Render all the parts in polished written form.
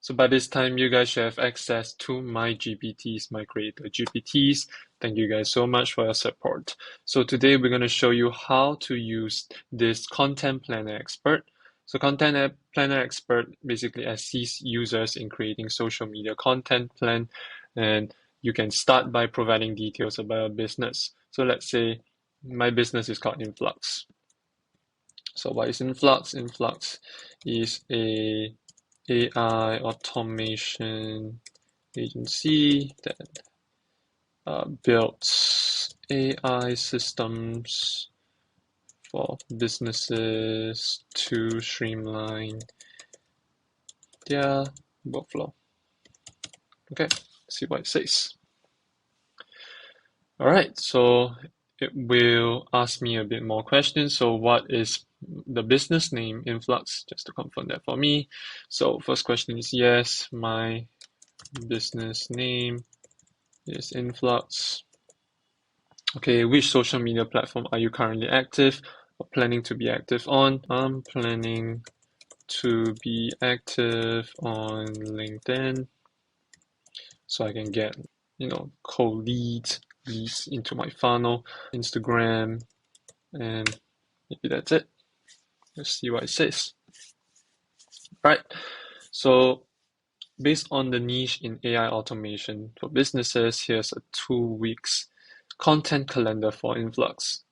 So by this time, you guys should have access to my GPTs, my creator GPTs. Thank you guys so much for your support. So today we're going to show you how to use this Content Planner Expert. So Content Planner Expert basically assists users in creating social media content plan, and you can start by providing details about your business. So let's say my business is called Influx. So what is Influx? Influx is a AI automation agency that builds AI systems for businesses to streamline their workflow. Okay, let's see what it says. All right, so it will ask me a bit more questions. So what is the business name Influx? Just to confirm that for me. So first question is yes, my business name is Influx. Okay, which social media platform are you currently active or planning to be active on? I'm planning to be active on LinkedIn so I can get, cold leads into my funnel, Instagram, and maybe that's it. Let's see what it says. Right. So based on the niche in AI automation for businesses, here's a 2 weeks content calendar for Influx.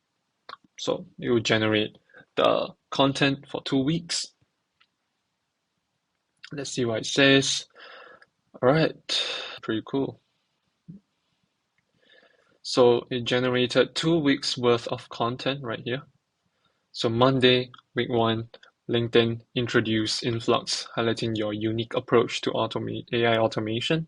So it will generate the content for 2 weeks. Let's see what it says. All right, pretty cool. So it generated 2 weeks worth of content right here. So Monday, week 1, LinkedIn introduced Influx, highlighting your unique approach to AI automation.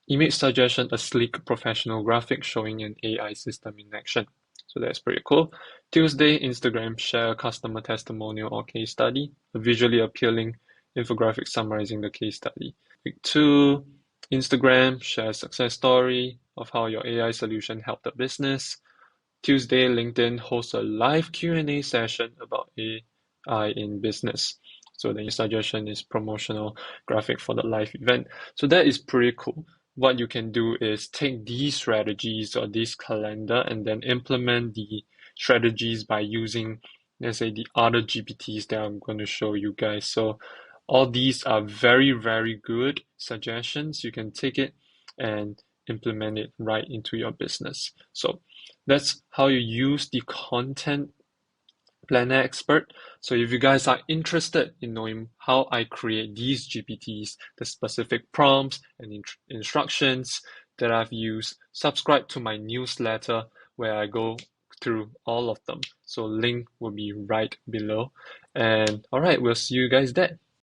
Image suggestion, a sleek professional graphic showing an AI system in action. So that's pretty cool. Tuesday, Instagram, share a customer testimonial or case study, a visually appealing infographic summarizing the case study. Week 2, Instagram, share a success story of how your AI solution helped the business. Tuesday, LinkedIn hosts a live Q&A session about AI in business. So the suggestion is promotional graphic for the live event. So that is pretty cool. What you can do is take these strategies or this calendar and then implement the strategies by using, let's say, the other GPTs that I'm going to show you guys. So all these are very, very good suggestions. You can take it and implement it right into your business. So that's how you use the Content Planner Expert. So if you guys are interested in knowing how I create these GPTs, the specific prompts and instructions that I've used, subscribe to my newsletter where I go through all of them. So link will be right below. And all right, we'll see you guys there.